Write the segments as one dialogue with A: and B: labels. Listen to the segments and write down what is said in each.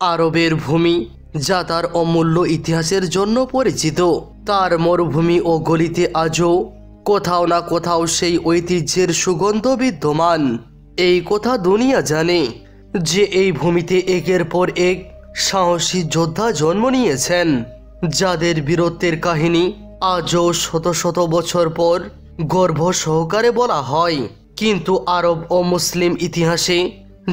A: আরবের ভূমি, যা তার অমূল্য ইতিহাসের জন্য পরিচিত। তার মরুভূমি ও গলিতে আজও কোথাও না কোথাও সেই ঐতিহ্যের সুগন্ধ বিদ্যমান। এই কথা দুনিয়া জানে যে এই ভূমিতে একের পর এক সাহসী যোদ্ধা জন্ম নিয়েছেন, যাদের বীরত্বের কাহিনী আজও শত শত বছর পর গর্ব সহকারে বলা হয়। কিন্তু আরব ও মুসলিম ইতিহাসে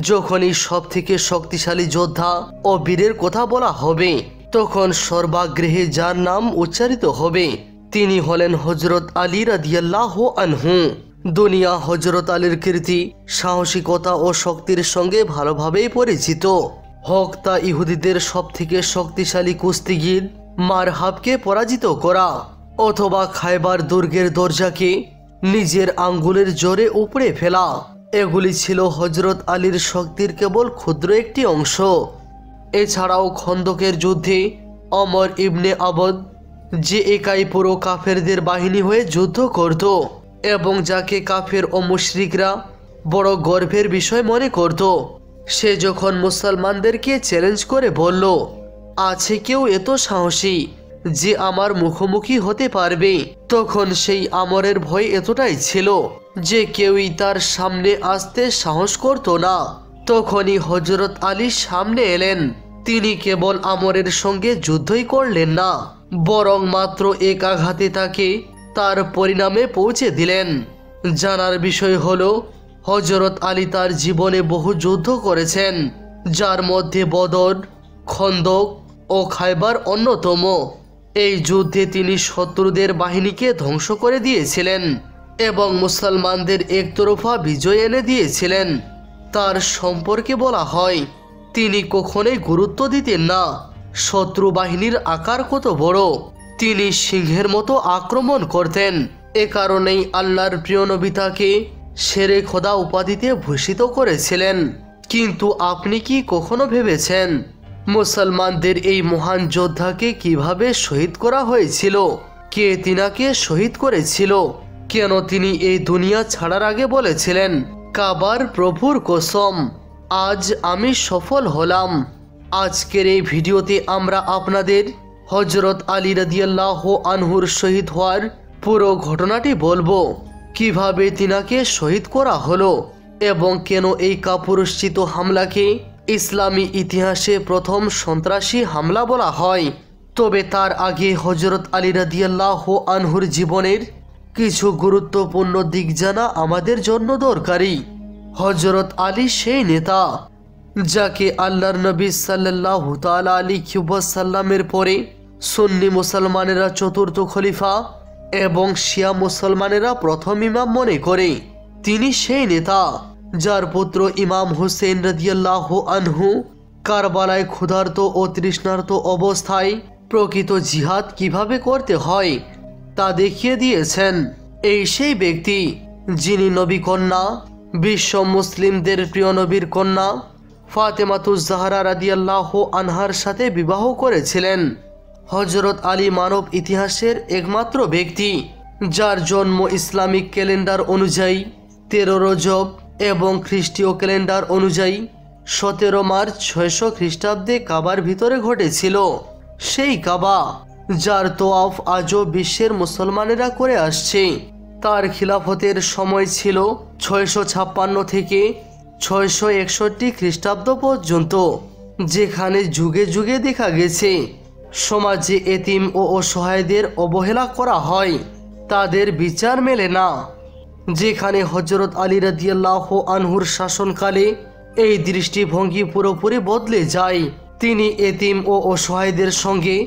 A: যখনই সবথেকে শক্তিশালী যোদ্ধা ও বীরের কথা বলা হবে, তখন সর্বাগ্রে যার নাম উচ্চারিত হবে তিনি হলেন হযরত আলী রাদিয়াল্লাহু আনহু। দুনিয়া হযরত আলীর কীর্তি, সাহসিকতা ও শক্তির সঙ্গে ভালোভাবেই পরিচিত। হোক তা ইহুদিদের সবথেকে শক্তিশালী কুস্তিগির মারহাবকে পরাজিত করা, অথবা খায়বার দুর্গের দরজাকে নিজের আঙ্গুলের জোরে উপড়ে ফেলা, এগুলি ছিল হযরত আলীর শক্তির কেবল ক্ষুদ্র একটি অংশ। এছাড়াও খন্দকের যুদ্ধে ওমর ইবনে আবদ, যে একাই পুরো কাফেরদের বাহিনী হয়ে যুদ্ধ করত এবং যাকে কাফের ও মুশরিকরা বড় গর্বের বিষয় মনে করত, সে যখন মুসলমানদেরকে চ্যালেঞ্জ করে বলল, আছে কেউ এত সাহসী যে আমার মুখোমুখি হতে পারবে, তখন সেই আমরের ভয় এতটাই ছিল যে কেউই তার সামনে আসতে সাহস করত না। তখনই হযরত আলী সামনে এলেন। তিনি কেবল আমরের সঙ্গে যুদ্ধই করলেন না, বরং মাত্র এক আঘাতে তাকে তার পরিণামে পৌঁছে দিলেন। জানার বিষয় হলো, হযরত আলী তার জীবনে বহু যুদ্ধ করেছেন, যার মধ্যে বদর, খন্দক ও খায়বার অন্যতম। এই যুদ্ধে তিনি শত্রুদের বাহিনীকে ধ্বংস করে দিয়েছিলেন এবং মুসলমানদের একতরফা বিজয় এনে দিয়েছিলেন। তার সম্পর্কে বলা হয়, তিনি কখনোই গুরুত্ব দিতেন না শত্রু বাহিনীর আকার কত বড়। তিনি সিংহের মতো আক্রমণ করতেন। এ কারণেই আল্লাহর প্রিয় নবী তাকে শেরে খোদা উপাধিতে ভূষিত করেছিলেন। কিন্তু আপনি কি কখনো ভেবেছেন মুসলমানদের এই মহান যোদ্ধাকে কিভাবে শহীদ করা হয়েছিল? কে তিনাকে শহীদ করেছিল? কেন তিনি এই দুনিয়া ছাড়ার আগে বলেছিলেন, কাবার প্রভুর কসম, আজ আমি সফল হলাম। আজকের এই ভিডিওতে আমরা আপনাদের হযরত আলী রাদিয়াল্লাহু আনহুর শহীদ হওয়ার পুরো ঘটনাটি বলবো, কিভাবে তিনাকে শহীদ করা হলো এবং কেন এই কাপুরুষচিত হামলাকে ইসলামী ইতিহাসে প্রথম সন্ত্রাসী হামলা বলা হয়। তবে তার আগে হযরত আলী রাদিয়াল্লাহু আনহুর জীবনের কিছু গুরুত্বপূর্ণ দিক জানা আমাদের জন্য দরকারি। হযরত আলী সেই নেতা যাকে আল্লাহর নবী সাল্লাল্লাহু তাআলা আলাইহি ওয়াসাল্লামের পরে সুন্নি মুসলমানেরা চতুর্থ খলিফা এবং শিয়া মুসলমানেরা প্রথম ইমাম মনে করে। তিনি সেই নেতা যার পুত্র ইমাম হুসেন রাদিয়াল্লাহু আনহু কারবালায় ক্ষুধার্ত ও তৃষ্ণার্ত অবস্থায় প্রকৃত জিহাদ কিভাবে করতে হয় তা দেখিয়ে দিয়েছেন। এই সেই ব্যক্তি যিনি নবী কন্যা, বিশ্ব মুসলিমদের প্রিয় নবীর কন্যা ফাতেমাতুজ জাহরা রাদিয়াল্লাহু আনহার সাথে বিবাহ করেছিলেন। হযরত আলী মানব ইতিহাসের একমাত্র ব্যক্তি যার জন্ম ইসলামিক ক্যালেন্ডার অনুযায়ী 13 রজব এবং খ্রিস্টীয় ক্যালেন্ডার অনুযায়ী 17 মার্চ 600 খ্রিস্টাব্দে কাবার ভিতরে ঘটেছিল। সেই কাবা যার তোয়াফ আজও বিশ্বের মুসলমানেরা করে আসছে। তার খিলাফতের সময় ছিল 656 থেকে 661 খ্রিস্টাব্দ পর্যন্ত, যেখানে যুগে যুগে দেখা গেছে সমাজে এতিম ও অসহায়দের অবহেলা করা হয়, তাদের বিচার মেলে না। যেখানে হযরত আলী রাদিয়াল্লাহু আনহুর শাসনকালে এই দৃষ্টিভঙ্গি পুরোপুরি বদলে যায়। তিনি এতিম ও অসহায়দের সঙ্গে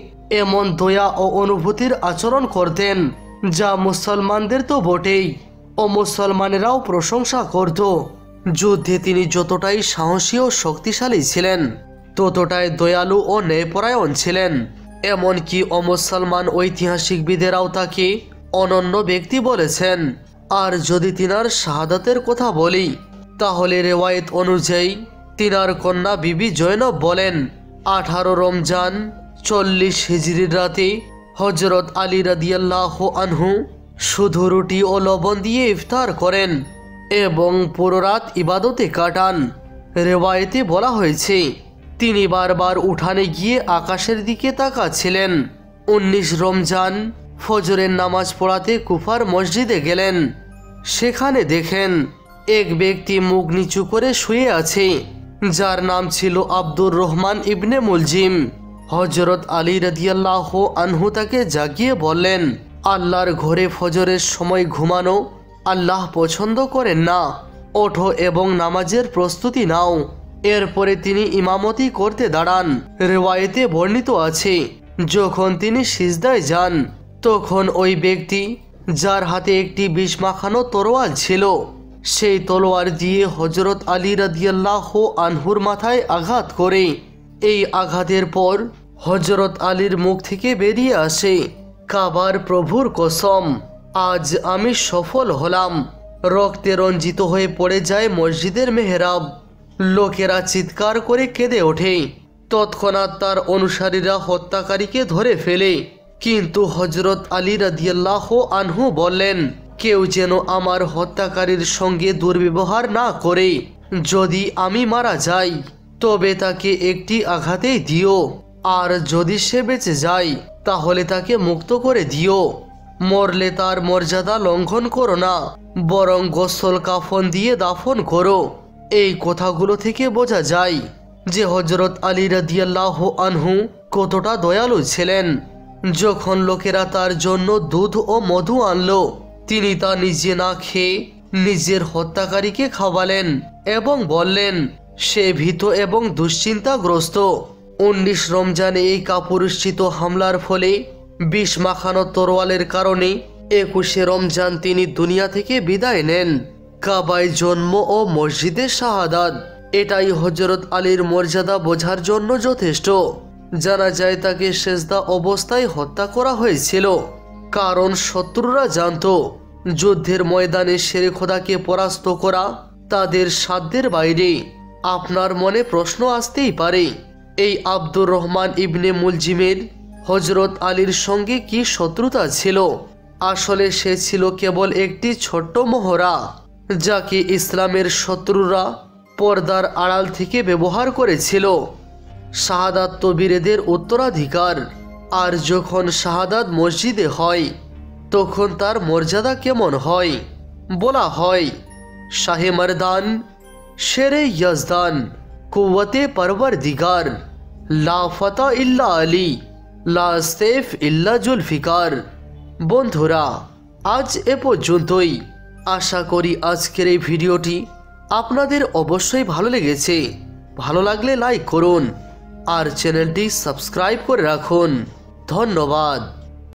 A: এমন দয়া ও অনুভূতির আচরণ করতেন যা মুসলমানদের তো বটেই, ও মুসলমানেরাও প্রশংসা করত। যুদ্ধে তিনি যতটাই সাহসী ও শক্তিশালী ছিলেন, ততটাই দয়ালু ও ন্যায়পরায়ণ ছিলেন। এমনকি অমুসলমান ঐতিহাসিকবিদেরাও তাকে অনন্য ব্যক্তি বলেছেন। আর যদি তিনার শাহাদাতের কথা বলি, তাহলে রেওয়ায়েত অনুযায়ী তিনার কন্যা বিবি জয়নব বলেন, 18 রমজান 40 হিজরির রাতে হযরত আলী রাদিয়াল্লাহু আনহু শুধু রুটি ও লবণ দিয়ে ইফতার করেন এবং পুরো রাত ইবাদতে কাটান। রেওয়ায়েতে বলা হয়েছে, তিনি বারবার উঠানে গিয়ে আকাশের দিকে তাকাচ্ছিলেন। 19 রমজান ফজরের নামাজ পড়াতে কুফার মসজিদে গেলেন। সেখানে দেখেন এক ব্যক্তি মুখ নিচু করে শুয়ে আছে, যার নাম ছিল আব্দুর রহমান ইবনে মুলজিম। হযরত আলী রাদিয়াল্লাহু আনহু তাকে জাগিয়ে বললেন, আল্লাহর ঘরে ফজরের সময় ঘুমানো আল্লাহ পছন্দ করেন না। ওঠো এবং নামাজের প্রস্তুতি নাও। এরপরে তিনি ইমামতি করতে দাঁড়ান। রিওয়ায়েতে বর্ণিত আছে, যখন তিনি সিজদায় যান তখন ওই ব্যক্তি, যার হাতে একটি বিষ মাখানো তরোয়াল ছিল, সেই তলোয়ার দিয়ে হযরত আলী রাদিয়াল্লাহু আনহুর মাথায় আঘাত করে। এই আঘাতের পর হযরত আলীর মুখ থেকে বেরিয়ে আসে, কাবার প্রভুর কসম, আজ আমি সফল হলাম। রক্তে রঞ্জিত হয়ে পড়ে যায় মসজিদের মেহরাব। লোকেরা চিৎকার করে কেঁদে ওঠে। তৎক্ষণাৎ তার অনুসারীরা হত্যাকারীকে ধরে ফেলে। কিন্তু হযরত আলী রাদিয়াল্লাহু আনহু বললেন, কেউ যেন আমার হত্যাকারীর সঙ্গে দুর্ব্যবহার না করে। যদি আমি মারা যাই তবে তাকে একটি আঘাতেই দিও, আর যদি সে বেঁচে যায় তাহলে তাকে মুক্ত করে দিও। মরলে তার মর্যাদা লঙ্ঘন করো না, বরং গোসল কাফন দিয়ে দাফন করো। এই কথাগুলো থেকে বোঝা যায় যে হযরত আলী রাদিয়াল্লাহু আনহু কতটা দয়ালু ছিলেন। যখন লোকেরা তার জন্য দুধ ও মধু আনলো, তিনি তা নিজে না খেয়ে নিজের হত্যাকারীকে খাওয়ালেন এবং বললেন, সে ভীত এবং দুশ্চিন্তাগ্রস্ত। 19 রমজানে এই কাপুরুষিত হামলার ফলে বিষ মাখানো তরোয়ালের কারণে 21শে রমজান তিনি দুনিয়া থেকে বিদায় নেন। কাবায় জন্ম ও মসজিদে শাহাদাত, এটাই হযরত আলীর মর্যাদা বোঝার জন্য যথেষ্ট। জানা যায় তাকে সেজদা অবস্থায় হত্যা করা হয়েছিল, কারণ শত্রুরা জানত যুদ্ধের ময়দানে শেরে খোদাকে পরাস্ত করা তাদের সাধ্যের বাইরে। আপনার মনে প্রশ্ন আসতেই পারে, এই আব্দুর রহমান ইবনে মুলজিমের হযরত আলীর সঙ্গে কি শত্রুতা ছিল? আসলে সে ছিল কেবল একটি ছোট্ট মোহরা, যাকে ইসলামের শত্রুরা পর্দার আড়াল থেকে ব্যবহার করেছিল। শাহাদাত তো বীরদের উত্তরাধিকার, আর যখন শাহাদাত মসজিদে হয় তখন তার মর্যাদা কেমন হয়? বলা হয়, শাহে মর্দান, শেরে ইয়াজদান, কুওয়াতে পরওয়ারদিগার, লা ফাতা ইল্লা আলী, লা সেফ ইল্লা জুলফিকার। বন্ধুরা, আজ এ পর্যন্তই। আশা করি আজকের এই ভিডিওটি আপনাদের অবশ্যই ভালো লেগেছে। ভালো লাগলে লাইক করুন আর চ্যানেলটি সাবস্ক্রাইব করে রাখুন। ধন্যবাদ।